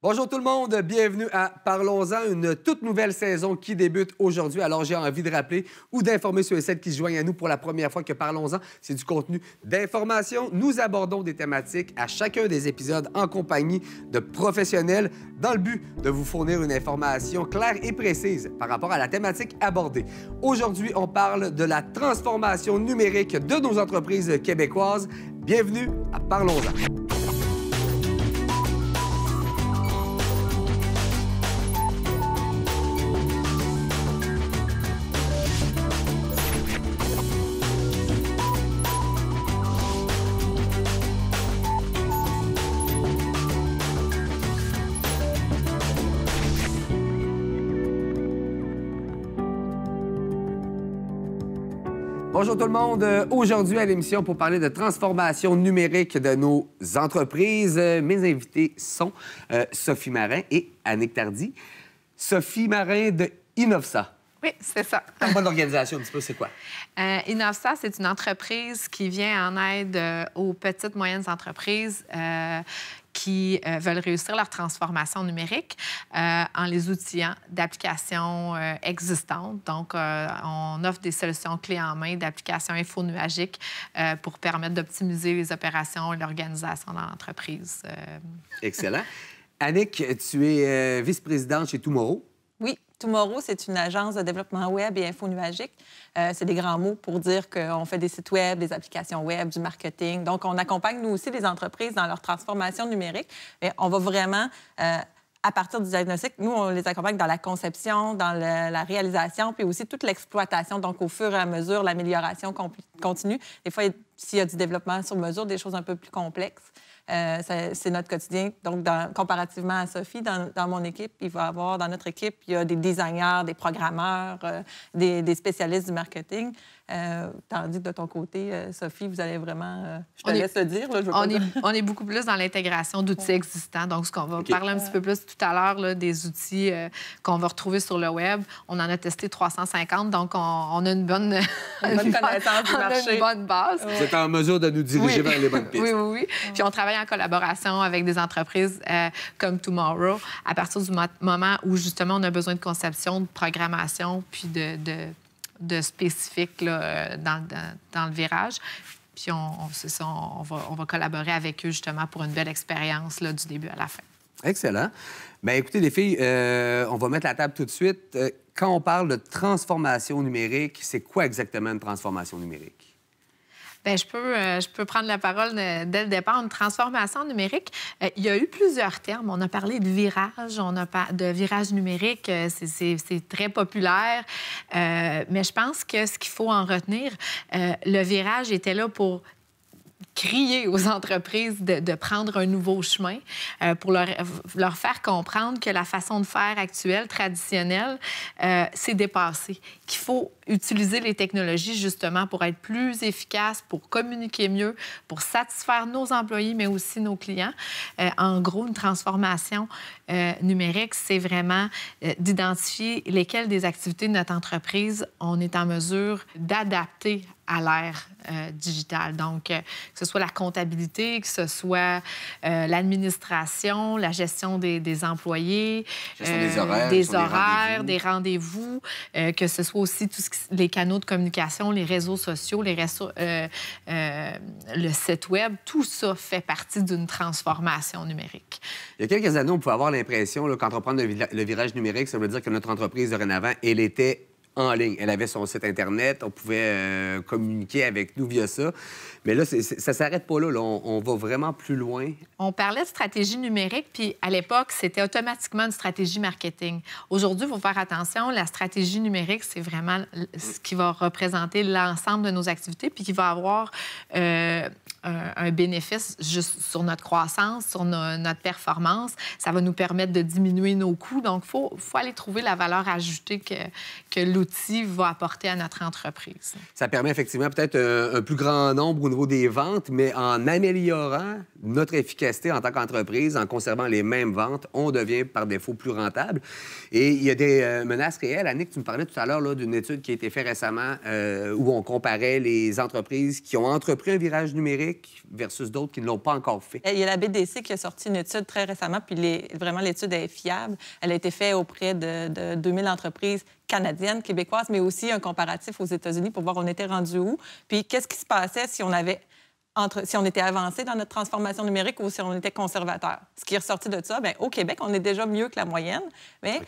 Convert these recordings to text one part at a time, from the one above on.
Bonjour tout le monde, bienvenue à Parlons-en, une toute nouvelle saison qui débute aujourd'hui. Alors j'ai envie de rappeler ou d'informer ceux et celles qui se joignent à nous pour la première fois que Parlons-en, c'est du contenu d'information. Nous abordons des thématiques à chacun des épisodes en compagnie de professionnels dans le but de vous fournir une information claire et précise par rapport à la thématique abordée. Aujourd'hui, on parle de la transformation numérique de nos entreprises québécoises. Bienvenue à Parlons-en. Bonjour tout le monde. Aujourd'hui à l'émission pour parler de transformation numérique de nos entreprises. Mes invités sont Sophie Marin et Annick Tardy. Sophie Marin de Innovsa. Oui, c'est ça. En bonne organisation, un petit peu, c'est quoi? Innovsa, c'est une entreprise qui vient en aide aux petites, moyennes entreprises qui veulent réussir leur transformation numérique en les outillant d'applications existantes. Donc, on offre des solutions clés en main d'applications infonuagiques pour permettre d'optimiser les opérations et l'organisation dans l'entreprise. Excellent. Annick, tu es vice-présidente chez Tomorrow. Oui, Tomorrow, c'est une agence de développement web et infonuagique. C'est des grands mots pour dire qu'on fait des sites web, des applications web, du marketing. Donc, on accompagne, nous aussi, les entreprises dans leur transformation numérique. Et on va vraiment, à partir du diagnostic, nous, on les accompagne dans la conception, dans la réalisation, puis aussi toute l'exploitation. Donc, au fur et à mesure, l'amélioration continue. Des fois, s'il y a du développement sur mesure, des choses un peu plus complexes. C'est notre quotidien. Donc, comparativement à Sophie, dans mon équipe, il va y avoir, dans notre équipe, il y a des designers, des programmeurs, des spécialistes du marketing. Tandis que de ton côté, Sophie, vous allez vraiment... je te laisse le dire. Là, on est beaucoup plus dans l'intégration d'outils existants. Donc, ce qu'on va parler un petit peu plus tout à l'heure, des outils qu'on va retrouver sur le web. On en a testé 350, donc on a une bonne... connaissance du marché. On a une bonne base. Vous êtes en mesure de nous diriger vers les bonnes pistes. Oui. Puis on travaille en collaboration avec des entreprises comme Tomorrow à partir du moment où, justement, on a besoin de conception, de programmation, puis de spécifiques là, dans le virage. Puis on va collaborer avec eux, justement, pour une belle expérience là, du début à la fin. Excellent. Bien, écoutez, les filles, on va mettre la table tout de suite. Quand on parle de transformation numérique, c'est quoi exactement une transformation numérique? Bien, je peux prendre la parole dès le départ. Une transformation numérique, il y a eu plusieurs termes. On a parlé de virage, de virage numérique. C'est très populaire. Mais je pense que ce qu'il faut en retenir, le virage était là pour crier aux entreprises de prendre un nouveau chemin pour leur faire comprendre que la façon de faire actuelle, traditionnelle, c'est dépassé, qu'il faut utiliser les technologies justement pour être plus efficace, pour communiquer mieux, pour satisfaire nos employés, mais aussi nos clients. En gros, une transformation numérique, c'est vraiment d'identifier lesquelles des activités de notre entreprise on est en mesure d'adapter à l'ère digitale. Donc, que ce soit la comptabilité, que ce soit l'administration, la gestion des employés, des horaires, des rendez-vous, que ce soit aussi les canaux de communication, les réseaux sociaux, le site Web, tout ça fait partie d'une transformation numérique. Il y a quelques années, on pouvait avoir l'impression, quand on prend le virage numérique, ça veut dire que notre entreprise, dorénavant, elle était en ligne. Elle avait son site Internet, on pouvait communiquer avec nous via ça. Mais là, ça ne s'arrête pas là. On va vraiment plus loin. On parlait de stratégie numérique, puis à l'époque, c'était automatiquement une stratégie marketing. Aujourd'hui, il faut faire attention. La stratégie numérique, c'est vraiment ce qui va représenter l'ensemble de nos activités, puis qui va avoir un bénéfice juste sur notre croissance, sur notre performance. Ça va nous permettre de diminuer nos coûts. Donc, il faut aller trouver la valeur ajoutée que l'outil l'outil va apporter à notre entreprise. Ça permet effectivement peut-être un plus grand nombre au niveau des ventes, mais en améliorant notre efficacité en tant qu'entreprise, en conservant les mêmes ventes, on devient par défaut plus rentable. Et il y a des menaces réelles. Annick, tu me parlais tout à l'heure d'une étude qui a été faite récemment où on comparait les entreprises qui ont entrepris un virage numérique versus d'autres qui ne l'ont pas encore fait. Il y a la BDC qui a sorti une étude très récemment, puis vraiment l'étude est fiable. Elle a été faite auprès de 2000 entreprises canadiennes, québécoises, mais aussi un comparatif aux États-Unis pour voir on était rendu où. Puis qu'est-ce qui se passait si on était avancé dans notre transformation numérique ou si on était conservateur. Ce qui est ressorti de ça, bien, au Québec, on est déjà mieux que la moyenne. Mais,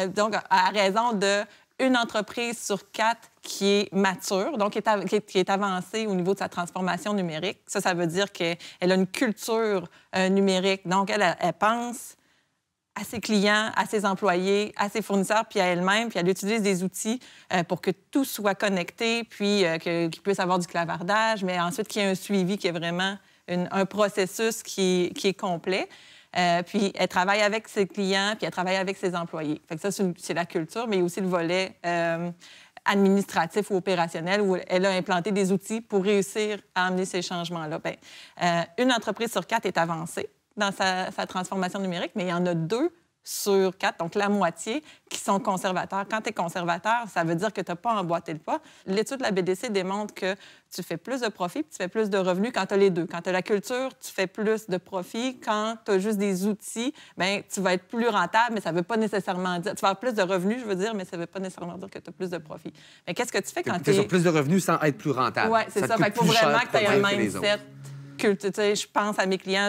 donc, à raison d'une entreprise sur 4 qui est mature, donc qui est avancée au niveau de sa transformation numérique. Ça veut dire qu'elle a une culture numérique. Donc, elle pense à ses clients, à ses employés, à ses fournisseurs, puis à elle-même, puis elle utilise des outils pour que tout soit connecté, puis qu'il puisse avoir du clavardage, mais ensuite qu'il y ait un suivi qui est vraiment un processus qui est complet. Puis elle travaille avec ses clients, puis elle travaille avec ses employés. Fait que ça, c'est la culture, mais il y a aussi le volet administratif ou opérationnel où elle a implanté des outils pour réussir à amener ces changements-là. Bien, une entreprise sur 4 est avancée dans sa transformation numérique, mais il y en a 2 sur 4, donc la moitié, qui sont conservateurs. Quand tu es conservateur, ça veut dire que tu n'as pas emboîté le pas. L'étude de la BDC démontre que tu fais plus de profit puis tu fais plus de revenus quand tu as les deux. Quand tu as la culture, tu fais plus de profit. Quand tu as juste des outils, bien, tu vas être plus rentable, mais ça ne veut pas nécessairement dire... Tu vas avoir plus de revenus, je veux dire, mais ça ne veut pas nécessairement dire que tu as plus de profit. Mais qu'est-ce que tu fais quand tu es... sur plus de revenus sans être plus rentable. Oui, c'est ça. Fait qu'il faut vraiment que tu aies un mindset. Je pense à mes clients,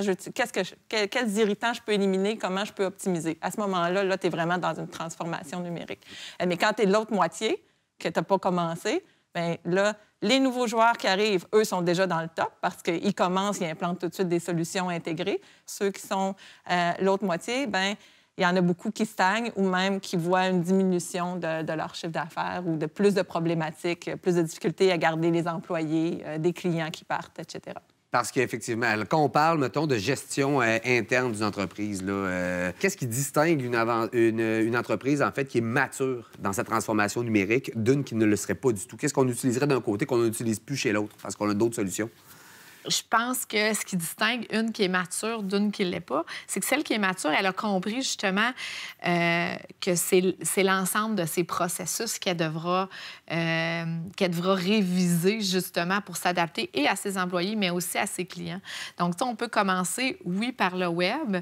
quels irritants je peux éliminer, comment je peux optimiser. À ce moment-là, tu es vraiment dans une transformation numérique. Mais quand tu es de l'autre moitié, que tu n'as pas commencé, bien là, les nouveaux joueurs qui arrivent, eux, sont déjà dans le top parce qu'ils commencent, ils implantent tout de suite des solutions intégrées. Ceux qui sont l'autre moitié, bien, il y en a beaucoup qui stagnent ou même qui voient une diminution de leur chiffre d'affaires ou de plus de problématiques, plus de difficultés à garder les employés, des clients qui partent, etc. Parce qu'effectivement, quand on parle, mettons, de gestion interne d'une entreprise, qu'est-ce qui distingue une entreprise, en fait, qui est mature dans sa transformation numérique d'une qui ne le serait pas du tout? Qu'est-ce qu'on utiliserait d'un côté qu'on n'utilise plus chez l'autre parce qu'on a d'autres solutions? Je pense que ce qui distingue une qui est mature d'une qui ne l'est pas, c'est que celle qui est mature, elle a compris justement que c'est l'ensemble de ses processus qu'elle devra réviser justement pour s'adapter et à ses employés, mais aussi à ses clients. Donc, on peut commencer, oui, par le web,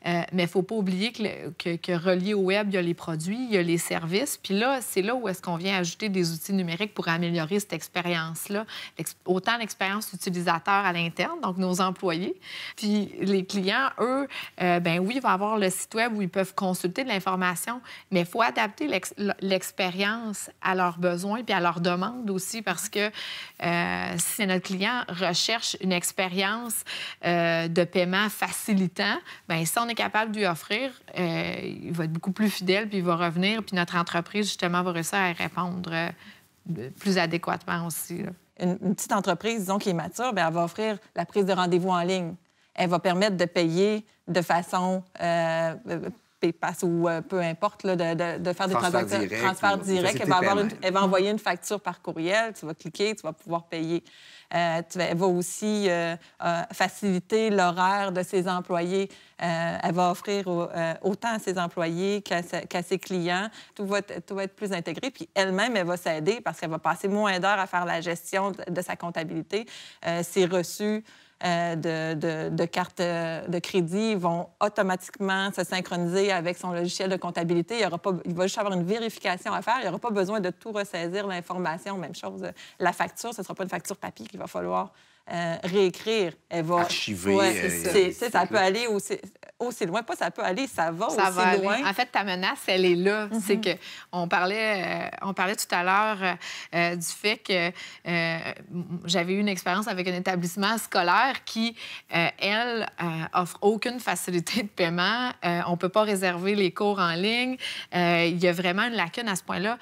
mais il ne faut pas oublier que relié au web, il y a les produits, il y a les services. Puis là, c'est là où est-ce qu'on vient ajouter des outils numériques pour améliorer cette expérience-là, autant l'expérience utilisateur à l'interne, donc nos employés. Puis les clients, eux, ben oui, ils vont avoir le site web où ils peuvent consulter de l'information, mais il faut adapter l'expérience à leurs besoins puis à leurs demandes aussi parce que si notre client recherche une expérience de paiement facilitant, bien, si on est capable de lui offrir, il va être beaucoup plus fidèle puis il va revenir puis notre entreprise, justement, va réussir à répondre plus adéquatement aussi, là. Une petite entreprise, disons, qui est mature, bien, elle va offrir la prise de rendez-vous en ligne. Elle va permettre de payer de façon PayPass ou peu importe, là, de faire des transferts directs. Elle va envoyer une facture par courriel. Tu vas cliquer, tu vas pouvoir payer. Elle va aussi faciliter l'horaire de ses employés. Elle va offrir autant à ses employés qu'à ses clients. Tout va être plus intégré. Puis elle-même, elle va s'aider parce qu'elle va passer moins d'heures à faire la gestion de sa comptabilité. Ses reçus de cartes de crédit vont automatiquement se synchroniser avec son logiciel de comptabilité. Il va juste avoir une vérification à faire. Il n'y aura pas besoin de tout ressaisir l'information. Même chose, la facture, ce ne sera pas une facture papier qu'il va falloir réécrire. Elle va archiver. Ça peut aller aussi loin. Pas ça peut aller, ça va aussi loin. En fait, ta menace, elle est là. Mm-hmm. C'est que on parlait tout à l'heure du fait que j'avais eu une expérience avec un établissement scolaire qui, elle, offre aucune facilité de paiement. On peut pas réserver les cours en ligne. Il y a vraiment une lacune à ce point-là.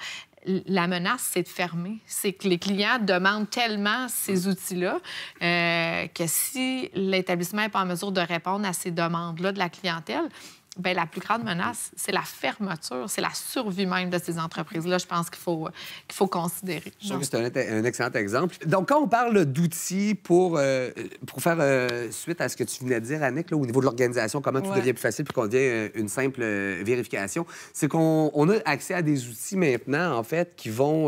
La menace, c'est de fermer. C'est que les clients demandent tellement ces outils-là que si l'établissement n'est pas en mesure de répondre à ces demandes-là de la clientèle, Bien, la plus grande menace, c'est la fermeture, c'est la survie même de ces entreprises-là. Je pense qu'il faut considérer. Je trouve que c'est un excellent exemple. Donc, quand on parle d'outils pour faire suite à ce que tu venais de dire, Annick, là, au niveau de l'organisation, comment tout devient plus facile puis qu'on devient une simple vérification, c'est qu'on a accès à des outils maintenant, en fait, qui vont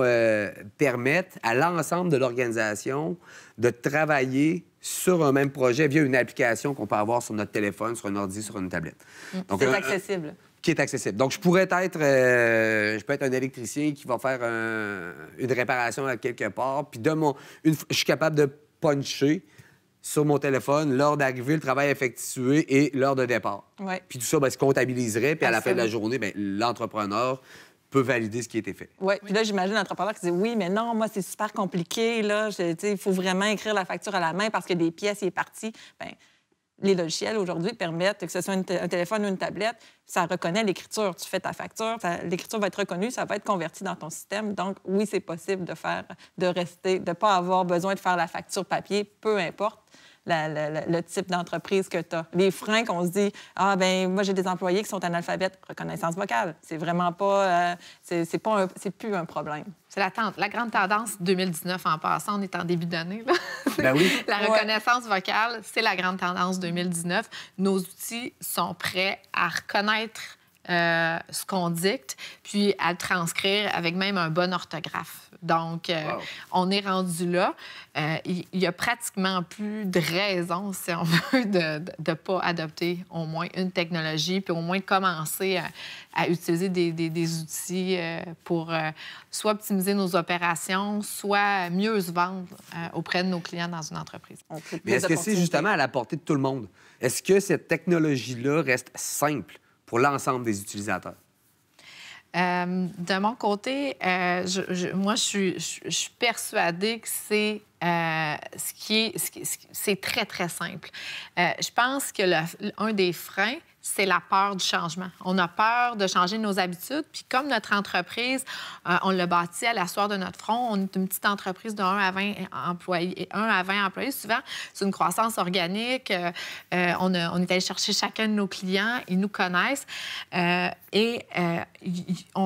permettre à l'ensemble de l'organisation de travailler sur un même projet via une application qu'on peut avoir sur notre téléphone, sur un ordi, sur une tablette. Donc, c'est accessible. Qui est accessible. Donc, je peux être un électricien qui va faire une réparation à quelque part, puis je suis capable de puncher sur mon téléphone l'heure d'arrivée, le travail effectué et l'heure de départ. Ouais. Puis tout ça, se comptabiliserait, puis à la fin de la journée, l'entrepreneur peut valider ce qui a été fait. Oui. Puis là, j'imagine l'entrepreneur qui dit oui, mais non, moi, c'est super compliqué. Là, il faut vraiment écrire la facture à la main parce que des pièces, il est parti. Bien, les logiciels aujourd'hui permettent, que ce soit un téléphone ou une tablette, ça reconnaît l'écriture. Tu fais ta facture, l'écriture va être reconnue, ça va être converti dans ton système. Donc, oui, c'est possible de rester, de ne pas avoir besoin de faire la facture papier, peu importe le type d'entreprise que tu as. Les freins qu'on se dit, ah, ben moi, j'ai des employés qui sont analphabètes, reconnaissance vocale. C'est vraiment pas, c'est plus un problème. C'est la grande tendance 2019 en passant. On est en début d'année. Ben oui. La reconnaissance vocale, c'est la grande tendance 2019. Nos outils sont prêts à reconnaître ce qu'on dicte, puis à le transcrire avec même un bon orthographe. Donc, on est rendu là. Il y a pratiquement plus de raisons, si on veut, de ne pas adopter au moins une technologie, puis au moins commencer à utiliser des outils pour soit optimiser nos opérations, soit mieux se vendre auprès de nos clients dans une entreprise. Mais est-ce que c'est justement à la portée de tout le monde? Est-ce que cette technologie-là reste simple pour l'ensemble des utilisateurs? De mon côté, moi, je suis persuadée que c'est très, très simple. Je pense que un des freins, c'est la peur du changement. On a peur de changer nos habitudes. Puis comme notre entreprise, on l'a bâti à la sueur de notre front, on est une petite entreprise de 1 à 20 employés. Souvent, c'est une croissance organique. On est allé chercher chacun de nos clients. Ils nous connaissent. On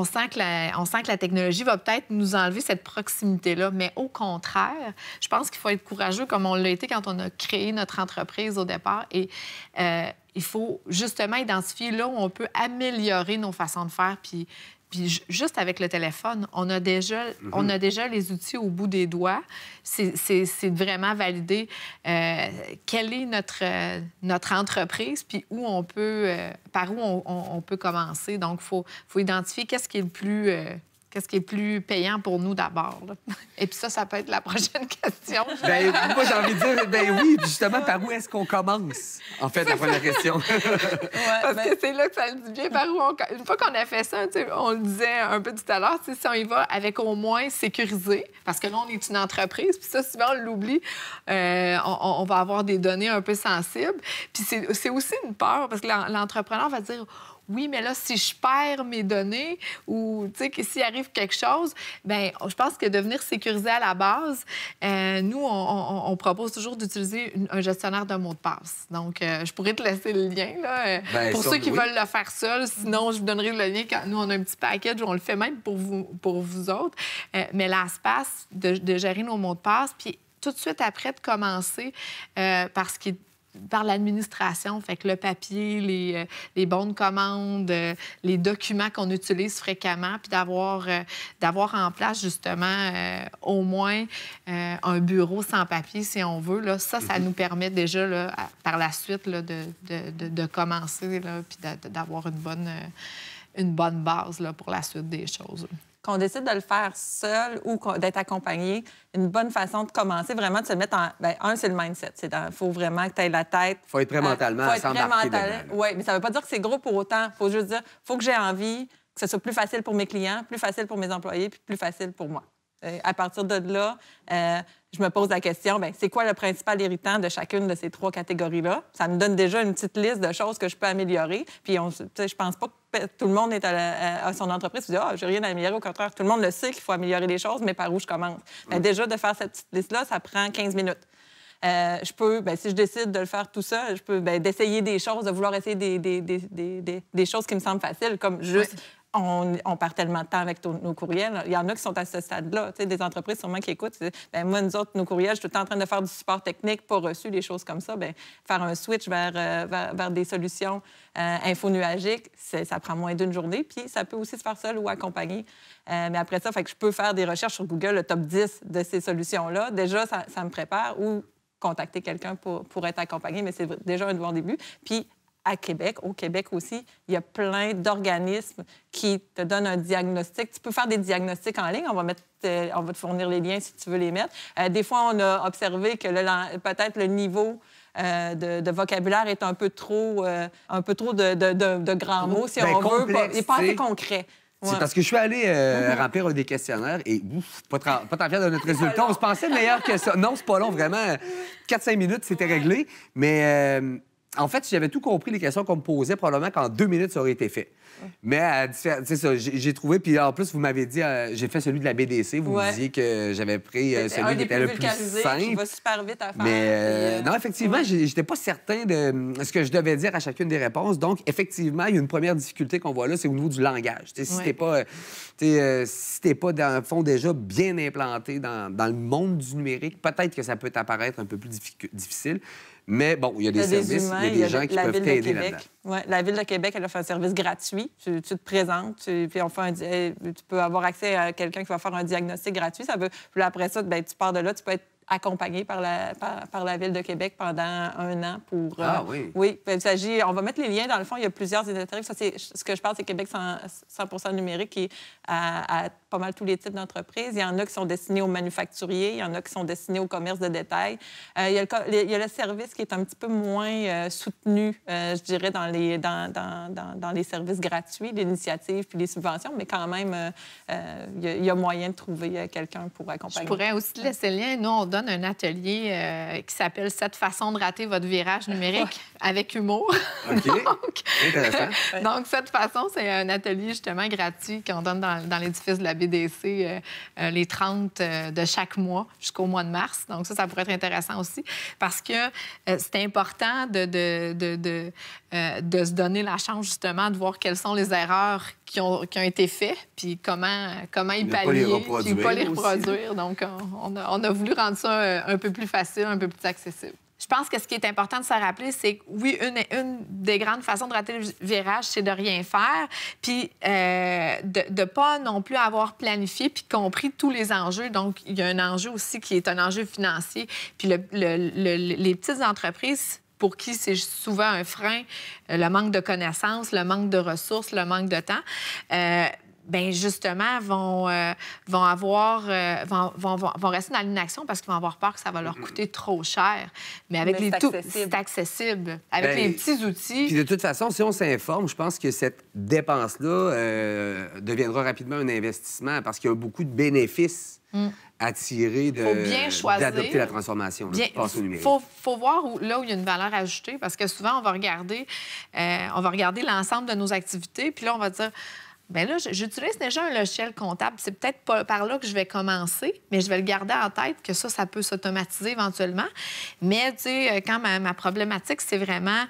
sent que la technologie va peut-être nous enlever cette proximité-là. Mais au contraire, je pense qu'il faut être courageux comme on l'a été quand on a créé notre entreprise au départ. Et il faut justement identifier là où on peut améliorer nos façons de faire. Puis juste avec le téléphone, on a déjà les outils au bout des doigts. C'est de vraiment valider quelle est notre entreprise, puis par où on peut commencer. Donc, il faut identifier qu'est-ce qui est le plus payant pour nous d'abord. Et puis ça peut être la prochaine question. Moi, j'ai envie de dire, oui, puis justement, par où est-ce qu'on commence? En fait, la première question. Parce que c'est là que ça le dit bien. Une fois qu'on a fait ça, on le disait un peu tout à l'heure, si on y va avec au moins sécurisé, parce que là, on est une entreprise, puis ça, souvent, on l'oublie, on va avoir des données un peu sensibles. Puis c'est aussi une peur, parce que l'entrepreneur va dire... Oui, mais là, si je perds mes données ou, tu sais, que s'il arrive quelque chose, bien, je pense que de venir sécuriser à la base, nous, on propose toujours d'utiliser un gestionnaire de mots de passe. Donc, je pourrais te laisser le lien, là, pour ceux qui veulent le faire seuls. Sinon, je vous donnerai le lien quand nous, on a un petit package où on le fait même pour vous autres. Mais l'espace de gérer nos mots de passe, puis tout de suite après de commencer, par l'administration, fait que le papier, les bons de commande, les documents qu'on utilise fréquemment, puis d'avoir en place, justement, au moins un bureau sans papier, si on veut. Là, ça nous permet déjà, là, par la suite, là, de commencer, là, puis d'avoir une bonne base là, pour la suite des choses. Qu'on décide de le faire seul ou d'être accompagné, une bonne façon de commencer, vraiment de se mettre en... Bien, c'est le mindset. Il faut vraiment que tu aies la tête... Il faut être prêt mentalement à s'embarquer dedans. Oui, mais ça ne veut pas dire que c'est gros pour autant. Il faut juste dire, il faut que j'ai envie, que ce soit plus facile pour mes clients, plus facile pour mes employés, puis plus facile pour moi. À partir de là, je me pose la question, bien, c'est quoi le principal irritant de chacune de ces 3 catégories-là? Ça me donne déjà une petite liste de choses que je peux améliorer. Puis, je pense pas que tout le monde est à son entreprise et dit « Ah, j'ai rien à améliorer. » Au contraire, tout le monde le sait qu'il faut améliorer les choses, mais par où je commence? Bien, déjà, de faire cette petite liste-là, ça prend 15 minutes. Je peux, si je décide de le faire tout seul, je peux d'essayer des choses, de vouloir essayer des choses qui me semblent faciles, comme juste... Ouais. On perd tellement de temps avec nos courriels. Il y en a qui sont à ce stade-là. Tu sais, des entreprises sûrement qui écoutent. Moi, nous autres, nos courriels, je suis tout le temps en train de faire du support technique, pas reçu, des choses comme ça. Faire un switch vers des solutions infonuagiques, ça prend moins d'une journée. Puis ça peut aussi se faire seul ou accompagné. Mais après ça, fait que je peux faire des recherches sur Google, le top 10 de ces solutions-là. Déjà, ça me prépare. Ou contacter quelqu'un pour être accompagné, mais c'est déjà un bon début. Puis au Québec aussi, il y a plein d'organismes qui te donnent un diagnostic. Tu peux faire des diagnostics en ligne. On va te fournir les liens si tu veux les mettre. Des fois, on a observé que peut-être le niveau de vocabulaire est un peu trop de grands mots, si on veut. Il n'est pas assez concret. Ouais. C'est parce que je suis allé remplir un des questionnaires et pas tant fier de notre résultat. On se pensait meilleur que ça. Non, c'est pas long, vraiment. 4-5 minutes, c'était réglé. Mais... en fait, si j'avais tout compris les questions qu'on me posait, probablement qu'en 2 minutes, ça aurait été fait. Mais, c'est ça, j'ai trouvé... Puis en plus, vous m'avez dit... j'ai fait celui de la BDC. Vous me disiez que j'avais pris celui qui était le plus simple. Qui va super vite à faire. Mais non, effectivement, j'étais pas certain de ce que je devais dire à chacune des réponses. Donc, effectivement, il y a une première difficulté qu'on voit là, c'est au niveau du langage. Si t'es pas... si t'es pas, dans le fond, déjà bien implanté dans le monde du numérique, peut-être que ça peut t'apparaître un peu plus difficile. Mais bon, il y a des services, humains, il y a des gens qui peuvent t'aider là-dedans. Ouais, la Ville de Québec, elle offre un service gratuit. Tu te présentes, puis on fait tu peux avoir accès à quelqu'un qui va faire un diagnostic gratuit. Puis après ça, tu pars de là, tu peux être accompagné par la Ville de Québec pendant 1 an pour... Ah oui? Oui. Il s'agit... On va mettre les liens. Dans le fond, il y a plusieurs initiatives. Ça, ce que je parle, c'est Québec 100% numérique qui est à pas mal tous les types d'entreprises. Il y en a qui sont destinés aux manufacturiers, il y en a qui sont destinés au commerce de détail. Il y a le service qui est un petit peu moins soutenu, je dirais, dans les services gratuits, l'initiative puis les subventions, mais quand même, il y a moyen de trouver quelqu'un pour accompagner. Je pourrais aussi te laisser le lien. Nous, on donne un atelier qui s'appelle « 7 façons de rater votre virage numérique » avec humour. OK. Intéressant. Donc, 7 façons, c'est un atelier justement gratuit qu'on donne dans l'édifice de la BDC les 30 de chaque mois jusqu'au mois de mars. Donc, ça pourrait être intéressant aussi parce que c'est important de se donner la chance justement de voir quelles sont les erreurs qui ont été faites puis comment y pallier puis pas les reproduire. Donc, on a voulu rendre ça un peu plus facile, un peu plus accessible. Je pense que ce qui est important de se rappeler, c'est que, oui, une des grandes façons de rater le virage, c'est de rien faire, puis de ne pas non plus avoir planifié puis compris tous les enjeux. Donc, il y a un enjeu aussi qui est un enjeu financier. Puis les petites entreprises, pour qui c'est souvent un frein, le manque de connaissances, le manque de ressources, le manque de temps, bien, justement, vont rester dans l'inaction parce qu'ils vont avoir peur que ça va leur coûter trop cher. Mais avec c'est accessible. Avec les petits outils... Puis de toute façon, si on s'informe, je pense que cette dépense-là deviendra rapidement un investissement parce qu'il y a beaucoup de bénéfices à tirer d'adopter la transformation, de passer au numérique. Il faut voir là où il y a une valeur ajoutée parce que souvent, on va regarder l'ensemble de nos activités puis là, on va dire... Bien là, j'utilise déjà un logiciel comptable. C'est peut-être pas par là que je vais commencer, mais je vais le garder en tête que ça peut s'automatiser éventuellement. Mais, tu sais, quand ma problématique, c'est vraiment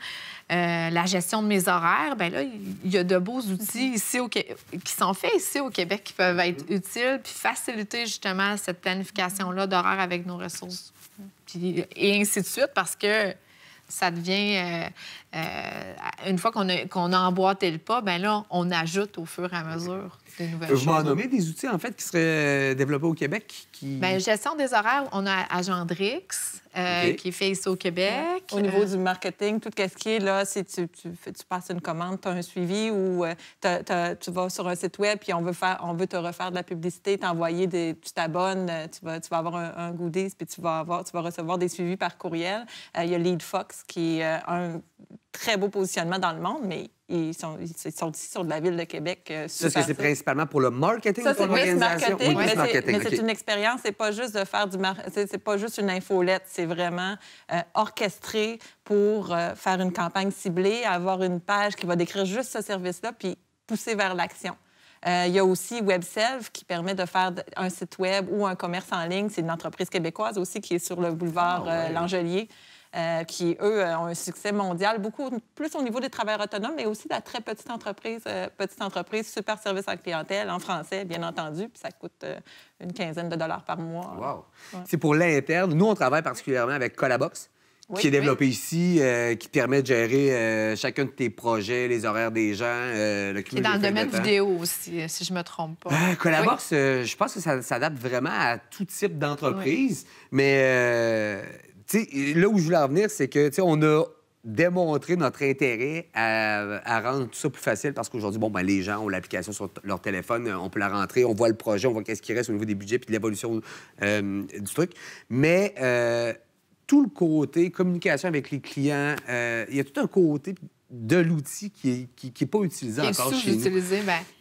la gestion de mes horaires, bien là, il y a de beaux outils ici qui sont faits ici au Québec qui peuvent être utiles puis faciliter justement cette planification-là d'horaire avec nos ressources. Et ainsi de suite, parce que ça devient... une fois qu'on a emboîté le pas, bien là, on ajoute au fur et à mesure des nouvelles choses. Vous m'en nommez des outils, en fait, qui seraient développés au Québec? Bien, gestion des horaires, on a Agendrix, qui est fait ici au Québec. Au niveau du marketing, tout ce qui est là, si tu passes une commande, tu as un suivi ou tu vas sur un site web puis on veut te refaire de la publicité, t'envoyer tu t'abonnes, tu vas avoir un goodies puis tu vas recevoir des suivis par courriel. Il y a LeadFox qui est un très beau positionnement dans le monde, mais ils sont ici sur de la Ville de Québec. Ça, est-ce que c'est principalement pour le marketing ou pour l'organisation? Oui, mais c'est une expérience. C'est pas juste de faire c'est pas juste une infolette. C'est vraiment orchestré pour faire une campagne ciblée, avoir une page qui va décrire juste ce service-là, puis pousser vers l'action. Il y a aussi WebSelf qui permet de faire un site web ou un commerce en ligne. C'est une entreprise québécoise aussi qui est sur le boulevard Langelier. Qui, eux, ont un succès mondial, beaucoup plus au niveau des travailleurs autonomes, mais aussi de la très petite entreprise, super service à la clientèle, en français, bien entendu, puis ça coûte une quinzaine de dollars par mois. Wow! Ouais. C'est pour l'interne. Nous, on travaille particulièrement avec Colabox, qui est développé ici, qui te permet de gérer chacun de tes projets, les horaires des gens, le cumul des dans le domaine vidéo aussi, si je me trompe pas. Colabox, je pense que ça s'adapte vraiment à tout type d'entreprise, mais... là où je voulais en venir, c'est que on a démontré notre intérêt à rendre tout ça plus facile parce qu'aujourd'hui, les gens ont l'application sur leur téléphone, on peut la rentrer, on voit le projet, on voit qu'est-ce qui reste au niveau des budgets puis de l'évolution du truc. Mais tout le côté communication avec les clients, il y a tout un côté de l'outil qui est pas utilisé encore chez nous.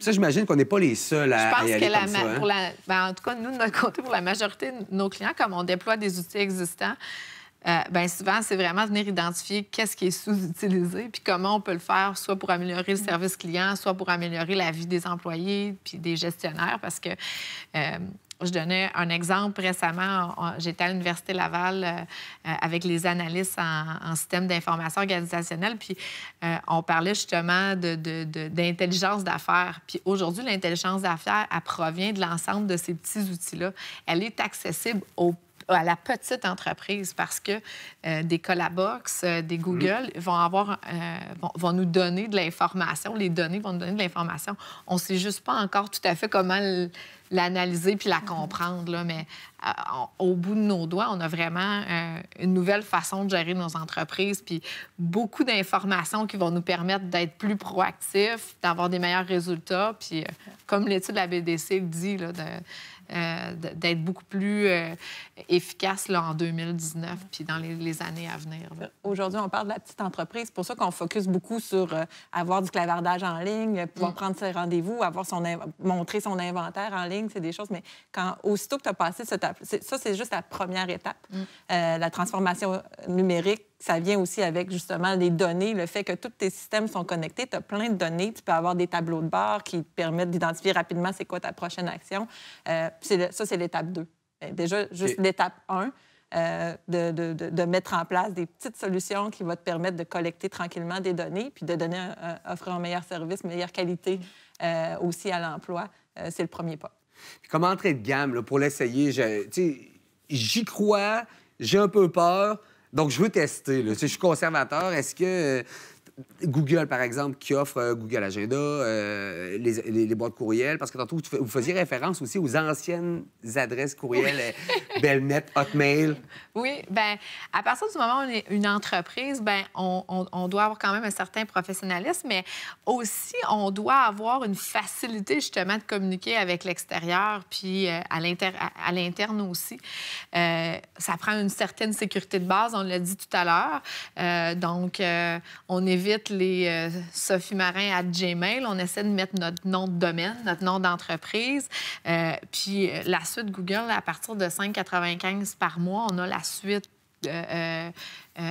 Ça, j'imagine qu'on n'est pas les seuls à y aller comme ça. En tout cas, nous, de notre côté, pour la majorité de nos clients, comme on déploie des outils existants, souvent, c'est vraiment venir identifier qu'est-ce qui est sous-utilisé puis comment on peut le faire, soit pour améliorer le service client, soit pour améliorer la vie des employés puis des gestionnaires, parce que... je donnais un exemple récemment. J'étais à l'Université Laval avec les analystes en système d'information organisationnelle, puis on parlait justement d'intelligence d'affaires. Puis aujourd'hui, l'intelligence d'affaires, elle provient de l'ensemble de ces petits outils-là. Elle est accessible à la petite entreprise parce que des Colabox, des Google vont nous donner de l'information. Les données vont nous donner de l'information. On ne sait juste pas encore tout à fait comment l'analyser puis la comprendre, là, mais au bout de nos doigts, on a vraiment une nouvelle façon de gérer nos entreprises puis beaucoup d'informations qui vont nous permettre d'être plus proactifs, d'avoir des meilleurs résultats. Puis, comme l'étude de la BDC le dit, là, d'être beaucoup plus efficace là, en 2019 puis dans les années à venir. Aujourd'hui, on parle de la petite entreprise. C'est pour ça qu'on focus beaucoup sur avoir du clavardage en ligne, pouvoir prendre ses rendez-vous, montrer son inventaire en ligne, c'est des choses. Mais aussitôt que tu as passé ça, c'est juste la première étape. La transformation numérique, ça vient aussi avec, justement, les données, le fait que tous tes systèmes sont connectés. Tu as plein de données. Tu peux avoir des tableaux de bord qui te permettent d'identifier rapidement c'est quoi ta prochaine action. Ça, c'est l'étape 2. Déjà, juste l'étape 1, de mettre en place des petites solutions qui vont te permettre de collecter tranquillement des données puis de offrir un meilleur service, meilleure qualité aussi à l'emploi. C'est le premier pas. Puis comme entrée de gamme, là, pour l'essayer, j'y crois, j'ai un peu peur. Donc, je veux tester. Là. Je suis conservateur. Est-ce que Google, par exemple, qui offre Google Agenda, les boîtes courriels, parce que tantôt, vous faisiez référence aussi aux anciennes adresses courriels, Bellnet, Hotmail. Oui, bien, à partir du moment où on est une entreprise, bien, on doit avoir quand même un certain professionnalisme, mais aussi, on doit avoir une facilité, justement, de communiquer avec l'extérieur, puis à l'interne aussi. Ça prend une certaine sécurité de base, on l'a dit tout à l'heure. Donc, on évite les sophiemarins@gmail. On essaie de mettre notre nom de domaine, notre nom d'entreprise. Puis la suite Google, à partir de 5,95 par mois, on a la suite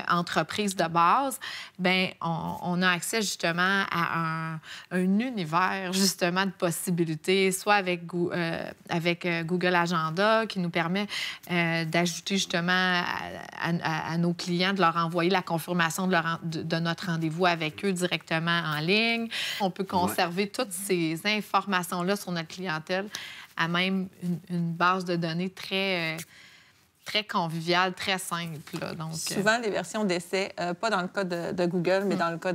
entreprise de base, bien, on a accès justement à un univers justement de possibilités, soit avec Google Agenda, qui nous permet d'ajouter justement à nos clients, de leur envoyer la confirmation de notre rendez-vous avec eux directement en ligne. On peut conserver toutes ces informations-là sur notre clientèle à même une base de données très convivial, très simple. Là. Donc, souvent, les versions d'essai, pas dans le cas de Google, mais dans le cas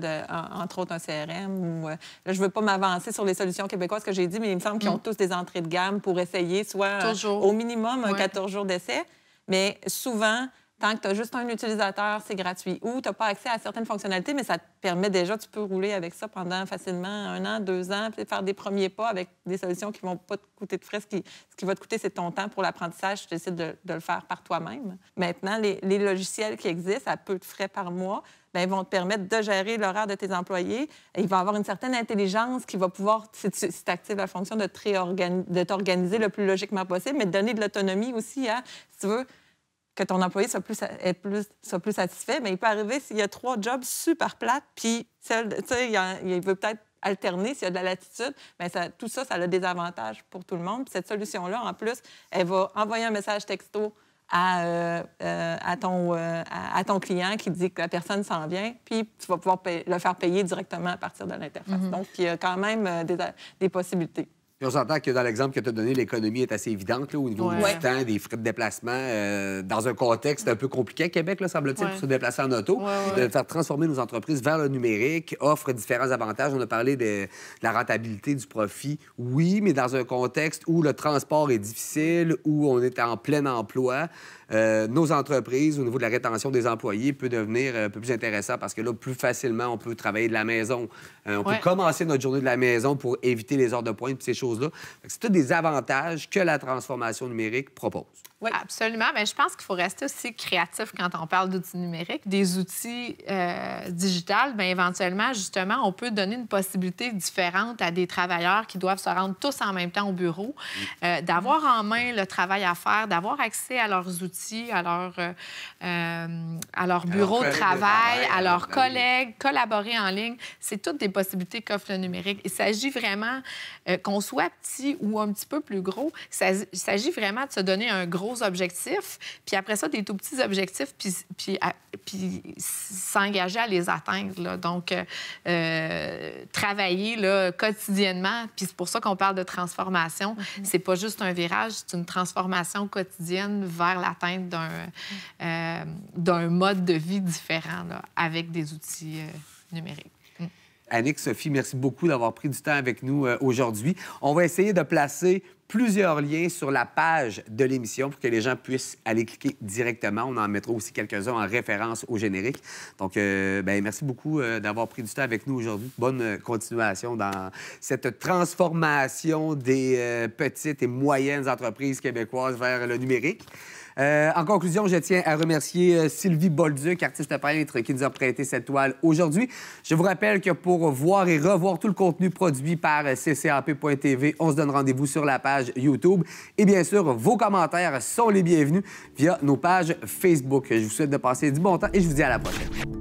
entre autres, un CRM. Là, je ne veux pas m'avancer sur les solutions québécoises que j'ai dit, mais il me semble qu'ils ont tous des entrées de gamme pour essayer, soit au minimum un 14 jours d'essai. Mais souvent, tant que tu as juste un utilisateur, c'est gratuit. Ou tu n'as pas accès à certaines fonctionnalités, mais ça te permet déjà, tu peux rouler avec ça pendant facilement 1 an, 2 ans, puis faire des premiers pas avec des solutions qui ne vont pas te coûter de frais. Ce qui va te coûter, c'est ton temps pour l'apprentissage. Tu décides de le faire par toi-même. Maintenant, les logiciels qui existent à peu de frais par mois, bien, ils vont te permettre de gérer l'horaire de tes employés. Et il va y avoir une certaine intelligence qui va pouvoir, si tu actives la fonction, de t'organiser le plus logiquement possible, mais de donner de l'autonomie aussi à, si tu veux, que ton employé soit plus satisfait. Mais il peut arriver s'il y a 3 jobs super plates, puis il veut peut-être alterner, s'il y a de la latitude, bien, tout ça, ça a des avantages pour tout le monde. Puis cette solution-là, en plus, elle va envoyer un message texto à ton client qui dit que la personne s'en vient, puis tu vas pouvoir le faire payer directement à partir de l'interface. Donc, il y a quand même des possibilités. Puis on s'entend que dans l'exemple que tu as donné, l'économie est assez évidente là, au niveau du temps, des frais de déplacement. Dans un contexte un peu compliqué à Québec, semble-t-il, pour se déplacer en auto. De faire transformer nos entreprises vers le numérique offre différents avantages. On a parlé de la rentabilité, du profit. Oui, mais dans un contexte où le transport est difficile, où on est en plein emploi, nos entreprises, au niveau de la rétention des employés, peut devenir un peu plus intéressant parce que là, plus facilement, on peut travailler de la maison. On peut commencer notre journée de la maison pour éviter les heures de pointe et ces choses-là. C'est tous des avantages que la transformation numérique propose. Oui, absolument. Mais je pense qu'il faut rester aussi créatif quand on parle d'outils numériques. Des outils digitales, bien, éventuellement, justement, on peut donner une possibilité différente à des travailleurs qui doivent se rendre tous en même temps au bureau, d'avoir en main le travail à faire, d'avoir accès à leurs outils, à leur bureau de travail, à leurs collègues, collaborer en ligne. C'est toutes des possibilités qu'offre le numérique. Il s'agit vraiment, qu'on soit petit ou un petit peu plus gros, il s'agit vraiment de se donner un gros objectif, puis après ça, des tout petits objectifs, puis s'engager à les atteindre. Là. Donc, travailler là, quotidiennement, puis c'est pour ça qu'on parle de transformation. C'est pas juste un virage, c'est une transformation quotidienne vers l'atteinte d'un mode de vie différent là, avec des outils numériques. Annick, Sophie, merci beaucoup d'avoir pris du temps avec nous aujourd'hui. On va essayer de placer plusieurs liens sur la page de l'émission pour que les gens puissent aller cliquer directement. On en mettra aussi quelques-uns en référence au générique. Donc, merci beaucoup d'avoir pris du temps avec nous aujourd'hui. Bonne continuation dans cette transformation des petites et moyennes entreprises québécoises vers le numérique. En conclusion, je tiens à remercier Sylvie Bolduc, artiste peintre, qui nous a prêté cette toile aujourd'hui. Je vous rappelle que pour voir et revoir tout le contenu produit par ccap.tv, on se donne rendez-vous sur la page YouTube. Et bien sûr, vos commentaires sont les bienvenus via nos pages Facebook. Je vous souhaite de passer du bon temps et je vous dis à la prochaine.